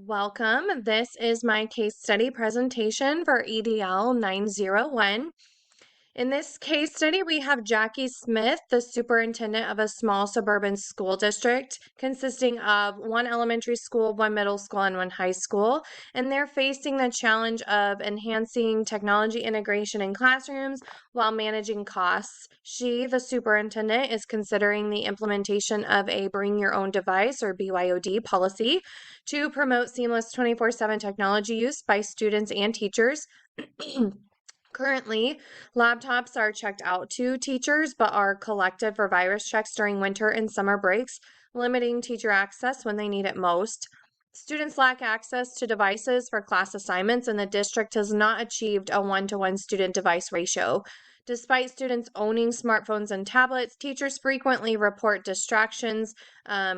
Welcome. This is my case study presentation for EDL 901. In this case study, we have Jackie Smith, the superintendent of a small suburban school district consisting of one elementary school, one middle school, and one high school. And they're facing the challenge of enhancing technology integration in classrooms while managing costs. She, the superintendent, is considering the implementation of a bring your own device or BYOD policy to promote seamless 24/7 technology use by students and teachers. Currently, laptops are checked out to teachers but are collected for virus checks during winter and summer breaks, limiting teacher access when they need it most. Students lack access to devices for class assignments, and the district has not achieved a one-to-one student device ratio. Despite students owning smartphones and tablets, teachers frequently report distractions,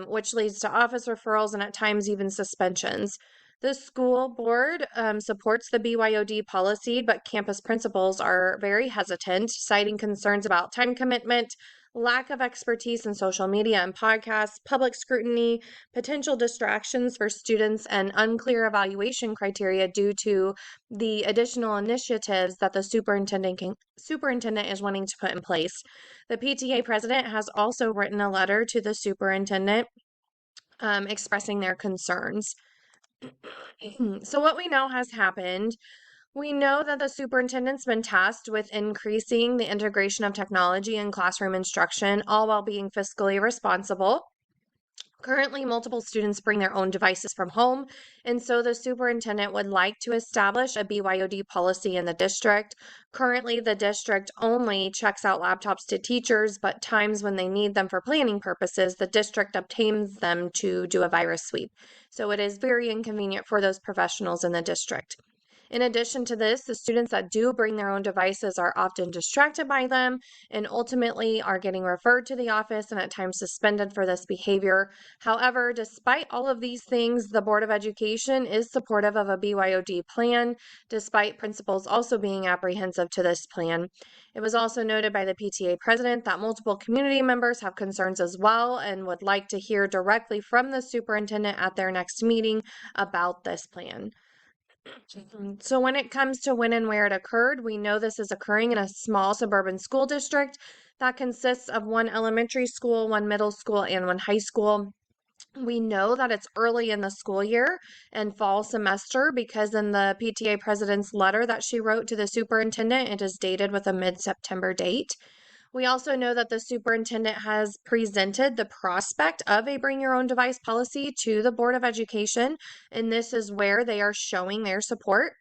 which leads to office referrals and at times even suspensions. The school board supports the BYOD policy, but campus principals are very hesitant, citing concerns about time commitment, lack of expertise in social media and podcasts, public scrutiny, potential distractions for students, and unclear evaluation criteria due to the additional initiatives that the superintendent is wanting to put in place. The PTA president has also written a letter to the superintendent expressing their concerns. So, what we know has happened, we know that the superintendent's been tasked with increasing the integration of technology in classroom instruction, all while being fiscally responsible. Currently, multiple students bring their own devices from home, and so the superintendent would like to establish a BYOD policy in the district. Currently, the district only checks out laptops to teachers, but times when they need them for planning purposes, the district obtains them to do a virus sweep. So it is very inconvenient for those professionals in the district. In addition to this, the students that do bring their own devices are often distracted by them and ultimately are getting referred to the office and at times suspended for this behavior. However, despite all of these things, the Board of Education is supportive of a BYOD plan, despite principals also being apprehensive to this plan. It was also noted by the PTA president that multiple community members have concerns as well and would like to hear directly from the superintendent at their next meeting about this plan. So when it comes to when and where it occurred, we know this is occurring in a small suburban school district that consists of one elementary school, one middle school, and one high school. We know that it's early in the school year and fall semester because in the PTA president's letter that she wrote to the superintendent, it is dated with a mid-September date. We also know that the superintendent has presented the prospect of a bring your own device policy to the Board of Education, and this is where they are showing their support.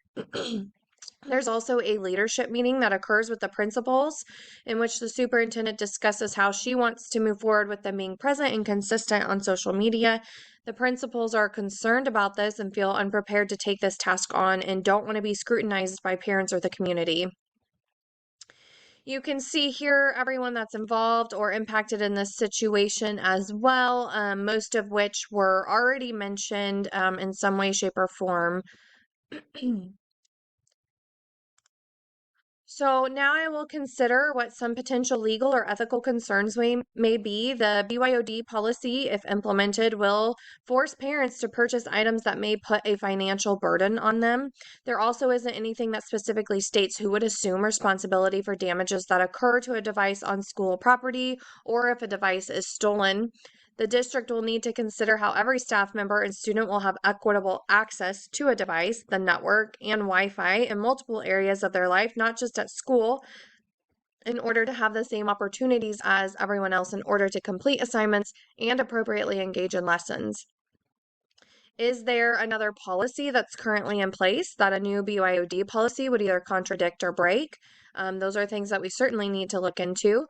There's also a leadership meeting that occurs with the principals in which the superintendent discusses how she wants to move forward with them being present and consistent on social media. The principals are concerned about this and feel unprepared to take this task on and don't want to be scrutinized by parents or the community. You can see here everyone that's involved or impacted in this situation as well, most of which were already mentioned in some way, shape, or form. So now I will consider what some potential legal or ethical concerns may be. The BYOD policy, if implemented, will force parents to purchase items that may put a financial burden on them. There also isn't anything that specifically states who would assume responsibility for damages that occur to a device on school property or if a device is stolen. The district will need to consider how every staff member and student will have equitable access to a device, the network, and Wi-Fi in multiple areas of their life, not just at school, in order to have the same opportunities as everyone else in order to complete assignments and appropriately engage in lessons. Is there another policy that's currently in place that a new BYOD policy would either contradict or break? Those are things that we certainly need to look into.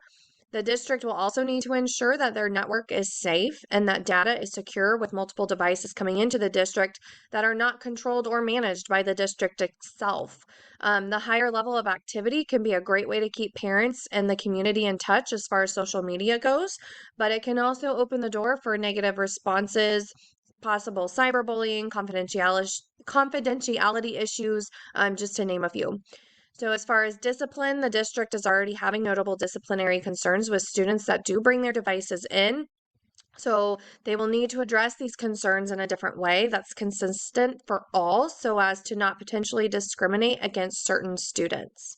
The district will also need to ensure that their network is safe and that data is secure with multiple devices coming into the district that are not controlled or managed by the district itself. The higher level of activity can be a great way to keep parents and the community in touch as far as social media goes, but it can also open the door for negative responses, possible cyberbullying, confidentiality issues, just to name a few. So, as far as discipline, the district is already having notable disciplinary concerns with students that do bring their devices in. So they will need to address these concerns in a different way that's consistent for all so as to not potentially discriminate against certain students.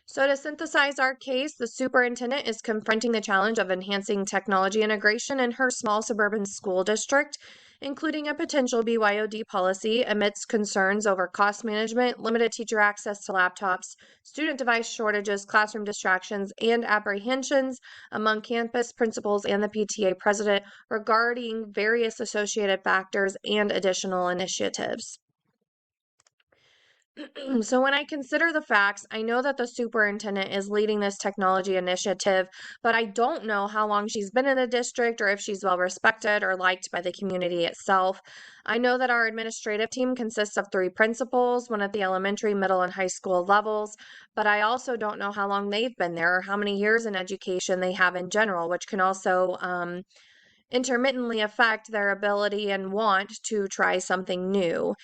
So, to synthesize our case, the superintendent is confronting the challenge of enhancing technology integration in her small suburban school district, including a potential BYOD policy amidst concerns over cost management, limited teacher access to laptops, student device shortages, classroom distractions, and apprehensions among campus principals and the PTA president regarding various associated factors and additional initiatives. So, when I consider the facts, I know that the superintendent is leading this technology initiative, but I don't know how long she's been in the district or if she's well respected or liked by the community itself. I know that our administrative team consists of 3 principals, one at the elementary, middle, and high school levels, but I also don't know how long they've been there or how many years in education they have in general, which can also intermittently affect their ability and want to try something new.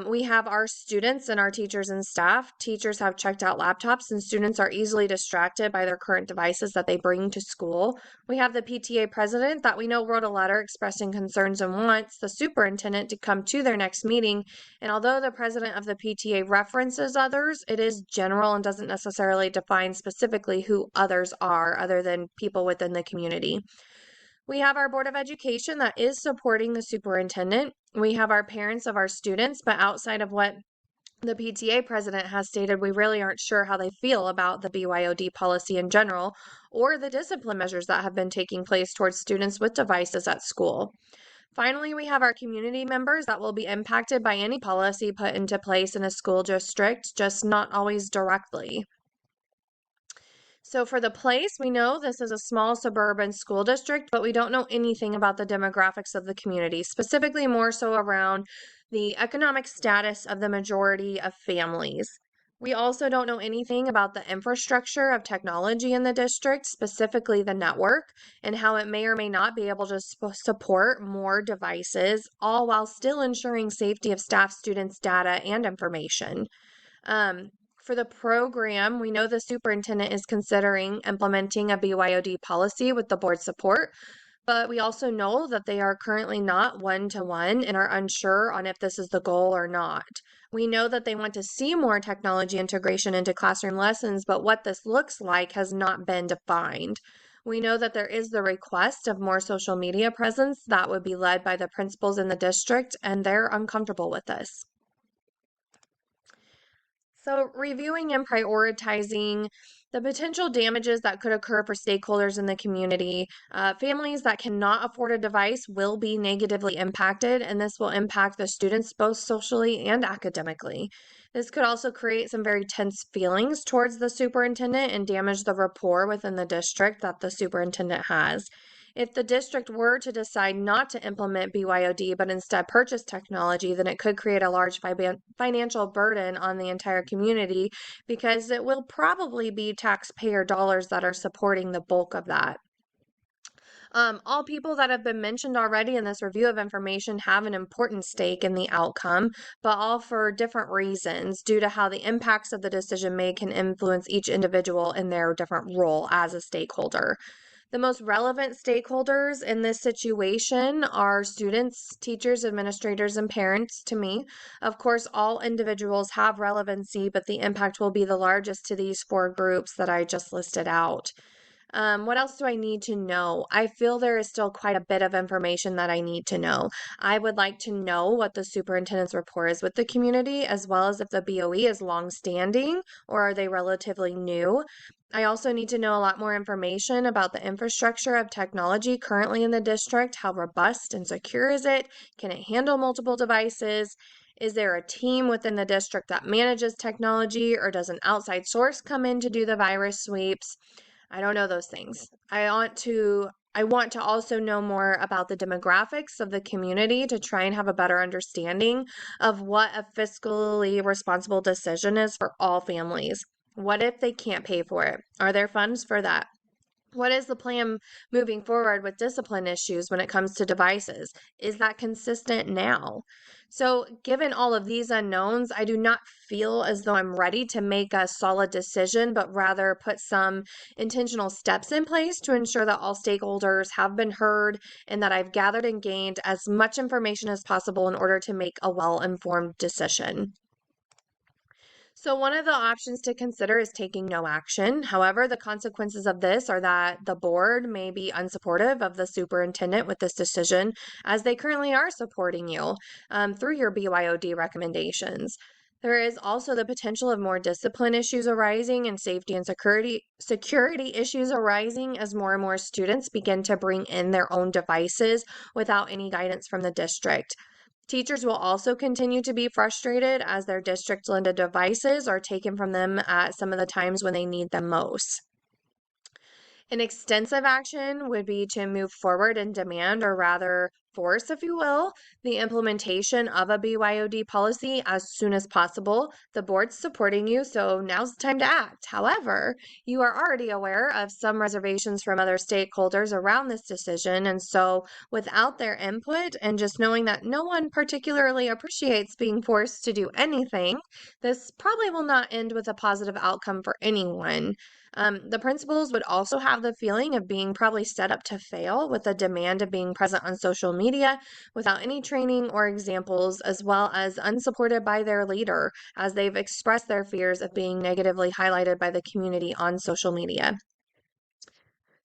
We have our students and our teachers and staff. Teachers have checked out laptops, and students are easily distracted by their current devices that they bring to school. We have the PTA president that we know wrote a letter expressing concerns and wants the superintendent to come to their next meeting. And although the president of the PTA references others, it is general and doesn't necessarily define specifically who others are, other than people within the community. We have our Board of Education that is supporting the superintendent. We have our parents of our students, but outside of what the PTA president has stated, we really aren't sure how they feel about the BYOD policy in general or the discipline measures that have been taking place towards students with devices at school. Finally, we have our community members that will be impacted by any policy put into place in a school district, just not always directly. So for the place, we know this is a small suburban school district, but we don't know anything about the demographics of the community, specifically more so around the economic status of the majority of families. We also don't know anything about the infrastructure of technology in the district, specifically the network, and how it may or may not be able to support more devices, all while still ensuring safety of staff, students, data, and information. Um, for the program, we know the superintendent is considering implementing a BYOD policy with the board support, but we also know that they are currently not one-to-one and are unsure on if this is the goal or not. We know that they want to see more technology integration into classroom lessons, but what this looks like has not been defined. We know that there is the request of more social media presence that would be led by the principals in the district, and they're uncomfortable with this. So, reviewing and prioritizing the potential damages that could occur for stakeholders in the community. Families that cannot afford a device will be negatively impacted, and this will impact the students both socially and academically. This could also create some very tense feelings towards the superintendent and damage the rapport within the district that the superintendent has. If the district were to decide not to implement BYOD but instead purchase technology, then it could create a large financial burden on the entire community because it will probably be taxpayer dollars that are supporting the bulk of that. All people that have been mentioned already in this review of information have an important stake in the outcome, but all for different reasons due to how the impacts of the decision made can influence each individual in their different role as a stakeholder. The most relevant stakeholders in this situation are students, teachers, administrators, and parents to me. Of course, all individuals have relevancy, but the impact will be the largest to these 4 groups that I just listed out. What else do I need to know? I feel there is still quite a bit of information that I need to know. I would like to know what the superintendent's rapport is with the community, as well as if the BOE is long-standing or are they relatively new. I also need to know a lot more information about the infrastructure of technology currently in the district. How robust and secure is it? Can it handle multiple devices? Is there a team within the district that manages technology, or does an outside source come in to do the virus sweeps? I don't know those things. I want to also know more about the demographics of the community to try and have a better understanding of what a fiscally responsible decision is for all families. What if they can't pay for it? Are there funds for that? What is the plan moving forward with discipline issues when it comes to devices? Is that consistent now? So, given all of these unknowns, I do not feel as though I'm ready to make a solid decision, but rather put some intentional steps in place to ensure that all stakeholders have been heard and that I've gathered and gained as much information as possible in order to make a well informed decision. So, one of the options to consider is taking no action. However, the consequences of this are that the board may be unsupportive of the superintendent with this decision, as they currently are supporting you through your BYOD recommendations. There is also the potential of more discipline issues arising and safety and security issues arising as more and more students begin to bring in their own devices without any guidance from the district. Teachers will also continue to be frustrated as their district lended devices are taken from them at some of the times when they need them most. An extensive action would be to move forward and demand, or rather force, if you will, the implementation of a BYOD policy as soon as possible. The board's supporting you, so now's the time to act. However, you are already aware of some reservations from other stakeholders around this decision, and so without their input and just knowing that no one particularly appreciates being forced to do anything, this probably will not end with a positive outcome for anyone. The principals would also have the feeling of being probably set up to fail with the demand of being present on social media without any training or examples, as well as unsupported by their leader, as they've expressed their fears of being negatively highlighted by the community on social media.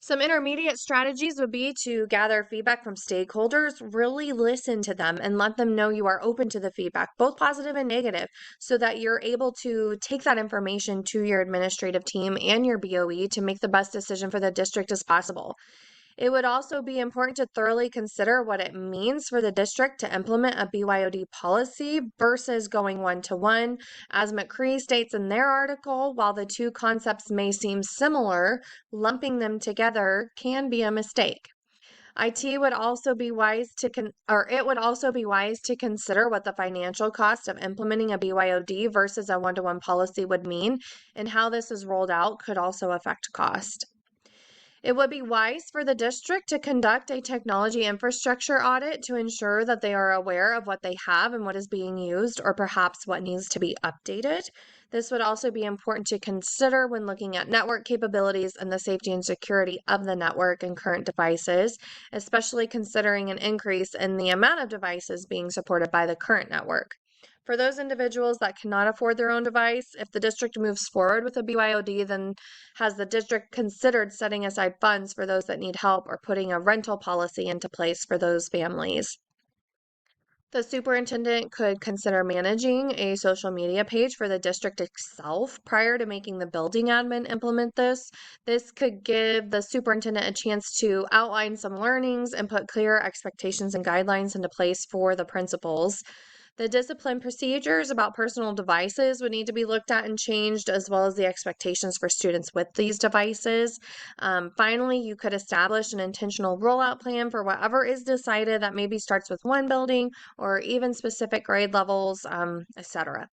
Some intermediate strategies would be to gather feedback from stakeholders, really listen to them, and let them know you are open to the feedback, both positive and negative, so that you're able to take that information to your administrative team and your BOE to make the best decision for the district as possible. It would also be important to thoroughly consider what it means for the district to implement a BYOD policy versus going one to one. As McCree states in their article, while the two concepts may seem similar, lumping them together can be a mistake. IT would also be wise to it would also be wise to consider what the financial cost of implementing a BYOD versus a one-to-one policy would mean, and how this is rolled out could also affect cost. It would be wise for the district to conduct a technology infrastructure audit to ensure that they are aware of what they have and what is being used, or perhaps what needs to be updated. This would also be important to consider when looking at network capabilities and the safety and security of the network and current devices, especially considering an increase in the amount of devices being supported by the current network. For those individuals that cannot afford their own device, if the district moves forward with a BYOD, then has the district considered setting aside funds for those that need help or putting a rental policy into place for those families? The superintendent could consider managing a social media page for the district itself prior to making the building admin implement this. This could give the superintendent a chance to outline some learnings and put clear expectations and guidelines into place for the principals. The discipline procedures about personal devices would need to be looked at and changed, as well as the expectations for students with these devices. Finally, you could establish an intentional rollout plan for whatever is decided that maybe starts with one building or even specific grade levels, etc.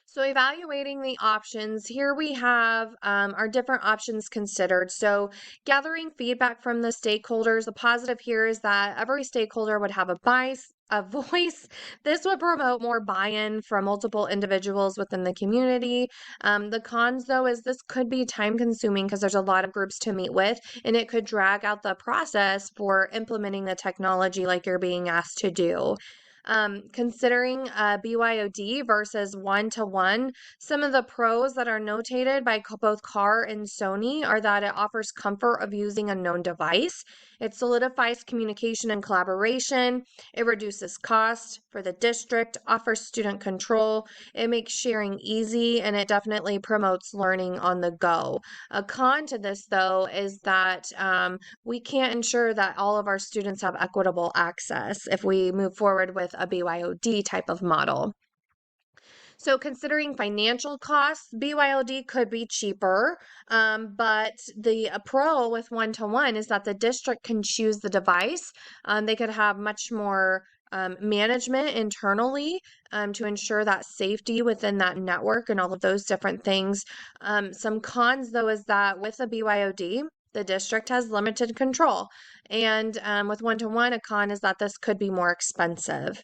So, evaluating the options, here we have our different options considered. So, gathering feedback from the stakeholders. The positive here is that every stakeholder would have a voice. This would promote more buy-in from multiple individuals within the community. The cons, though, is this could be time-consuming because there's a lot of groups to meet with, and it could drag out the process for implementing the technology like you're being asked to do. Considering BYOD versus one-to-one, some of the pros that are notated by both CAR and Sony are that it offers comfort of using a known device. It solidifies communication and collaboration. It reduces cost for the district, offers student control. It makes sharing easy, and it definitely promotes learning on the go. A con to this, though, is that we can't ensure that all of our students have equitable access if we move forward with a BYOD type of model. So, considering financial costs, BYOD could be cheaper, but the pro with one-to-one is that the district can choose the device. They could have much more management internally to ensure that safety within that network and all of those different things. Some cons, though, is that with a BYOD, the district has limited control. And with one-to-one, a con is that this could be more expensive.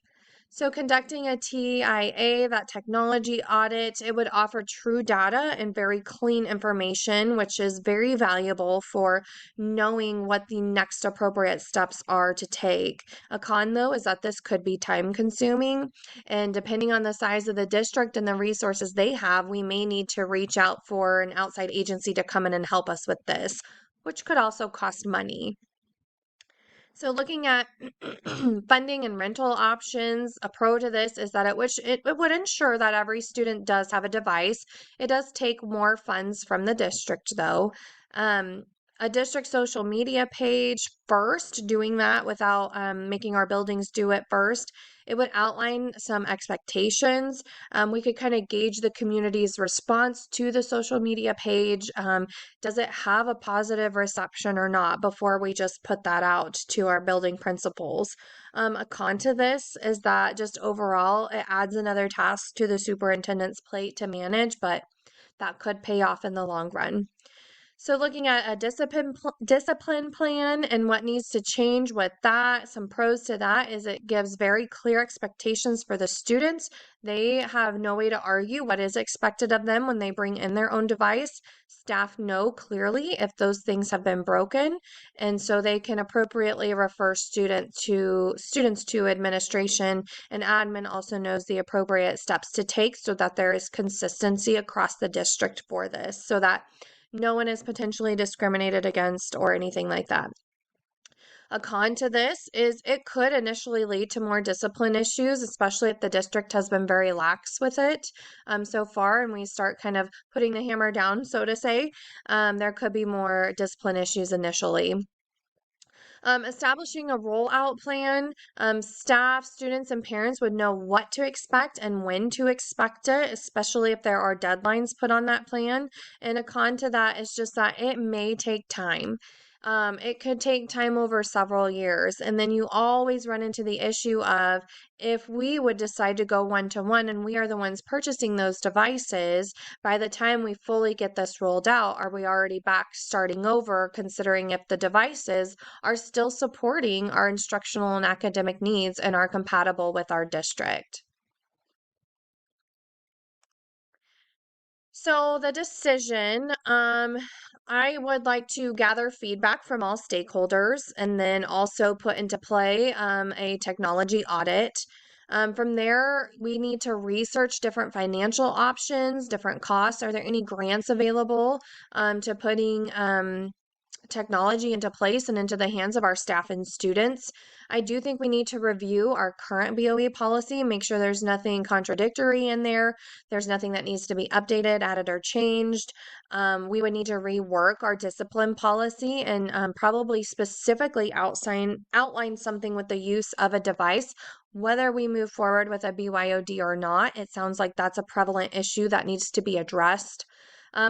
So conducting a TIA, that technology audit, it would offer true data and very clean information, which is very valuable for knowing what the next appropriate steps are to take. A con, though, is that this could be time consuming, and depending on the size of the district and the resources they have, we may need to reach out for an outside agency to come in and help us with this, which could also cost money. So looking at funding and rental options, a pro to this is that it would ensure that every student does have a device. It does take more funds from the district though. Um, a district social media page first, doing that without making our buildings do it first. It would outline some expectations. We could kind of gauge the community's response to the social media page. Does it have a positive reception or not before we just put that out to our building principals? A con to this is that just overall, it adds another task to the superintendent's plate to manage, but that could pay off in the long run. So looking at a discipline plan and what needs to change with that, some pros to that is it gives very clear expectations for the students. They have no way to argue what is expected of them when they bring in their own device. Staff know clearly if those things have been broken, and so they can appropriately refer students to administration, and admin also knows the appropriate steps to take so that there is consistency across the district for this, so that no one is potentially discriminated against or anything like that. A con to this is it could initially lead to more discipline issues, especially if the district has been very lax with it so far, and we start kind of putting the hammer down, so to say. There could be more discipline issues initially. Establishing a rollout plan, staff, students, and parents would know what to expect and when to expect it, especially if there are deadlines put on that plan. And a con to that is just that it may take time. It could take time over several years. And then you always run into the issue of if we would decide to go one-to-one and we are the ones purchasing those devices, by the time we fully get this rolled out, are we already back starting over, considering if the devices are still supporting our instructional and academic needs and are compatible with our district? So the decision, I would like to gather feedback from all stakeholders and then also put into play a technology audit. From there, we need to research different financial options, different costs. Are there any grants available to putting technology into place and into the hands of our staff and students? I do think we need to review our current BOE policy, make sure there's nothing contradictory in there. There's nothing that needs to be updated, added, or changed. We would need to rework our discipline policy and probably specifically outline something with the use of a device. Whether we move forward with a BYOD or not, it sounds like that's a prevalent issue that needs to be addressed.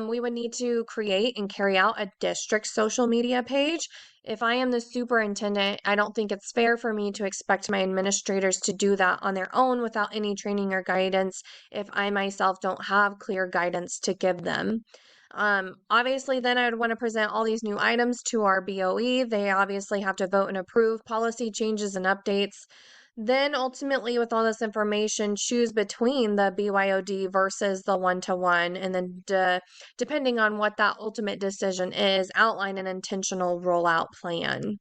We would need to create and carry out a district social media page. If I am the superintendent, I don't think it's fair for me to expect my administrators to do that on their own without any training or guidance if I myself don't have clear guidance to give them. Obviously, then I would want to present all these new items to our BOE. They obviously have to vote and approve policy changes and updates. Then ultimately, with all this information, choose between the BYOD versus the one-to-one, and then depending on what that ultimate decision is, outline an intentional rollout plan.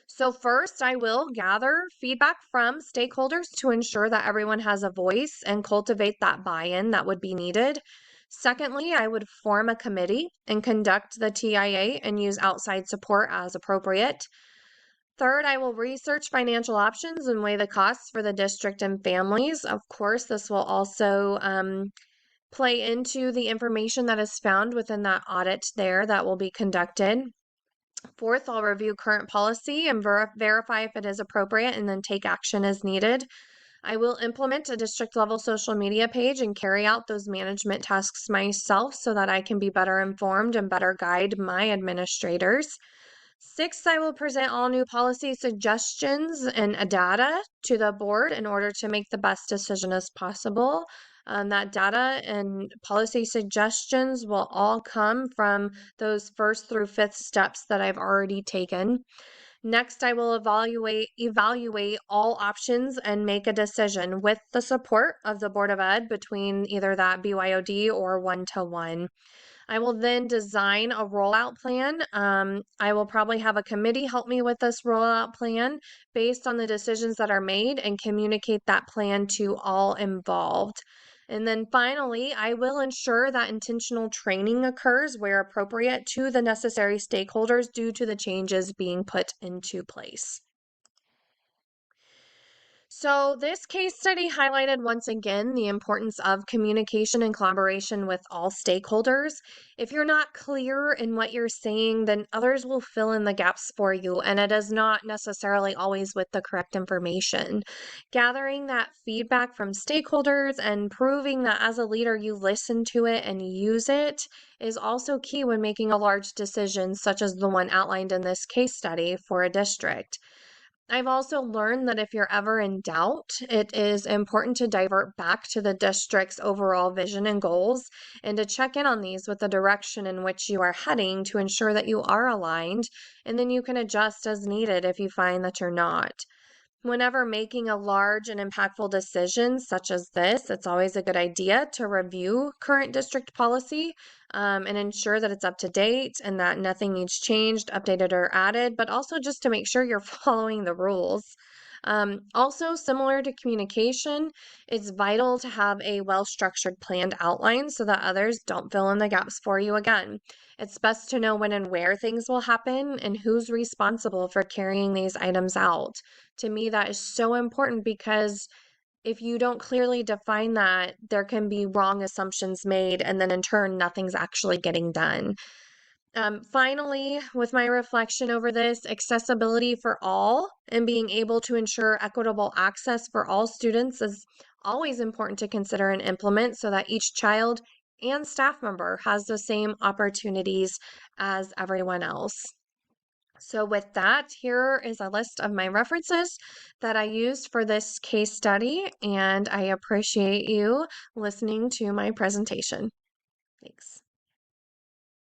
So first, I will gather feedback from stakeholders to ensure that everyone has a voice and cultivate that buy-in that would be needed. Secondly, I would form a committee and conduct the TIA and use outside support as appropriate. Third, I will research financial options and weigh the costs for the district and families. Of course, this will also play into the information that is found within that audit there that will be conducted. Fourth, I'll review current policy and verify if it is appropriate and then take action as needed. I will implement a district level social media page and carry out those management tasks myself so that I can be better informed and better guide my administrators. Sixth, I will present all new policy suggestions and data to the board in order to make the best decision as possible. That data and policy suggestions will all come from those first through fifth steps that I've already taken. Next, I will evaluate all options and make a decision with the support of the Board of Ed between either that BYOD or one-to-one. I will then design a rollout plan. I will probably have a committee help me with this rollout plan based on the decisions that are made and communicate that plan to all involved. And then finally, I will ensure that intentional training occurs where appropriate to the necessary stakeholders due to the changes being put into place. So, this case study highlighted once again the importance of communication and collaboration with all stakeholders. If you're not clear in what you're saying, then others will fill in the gaps for you, and it is not necessarily always with the correct information. Gathering that feedback from stakeholders and proving that as a leader you listen to it and use it is also key when making a large decision, such as the one outlined in this case study for a district. I've also learned that if you're ever in doubt, it is important to divert back to the district's overall vision and goals and to check in on these with the direction in which you are heading to ensure that you are aligned, and then you can adjust as needed if you find that you're not. Whenever making a large and impactful decision such as this, it's always a good idea to review current district policy and ensure that it's up to date and that nothing needs changed, updated, or added, but also just to make sure you're following the rules. Also, similar to communication, it's vital to have a well structured planned outline so that others don't fill in the gaps for you again. It's best to know when and where things will happen and who's responsible for carrying these items out. To me, that is so important because if you don't clearly define that, there can be wrong assumptions made, and then in turn, nothing's actually getting done. Finally, with my reflection over this, accessibility for all and being able to ensure equitable access for all students is always important to consider and implement so that each child and staff member has the same opportunities as everyone else. So, with that, here is a list of my references that I used for this case study, and I appreciate you listening to my presentation. Thanks.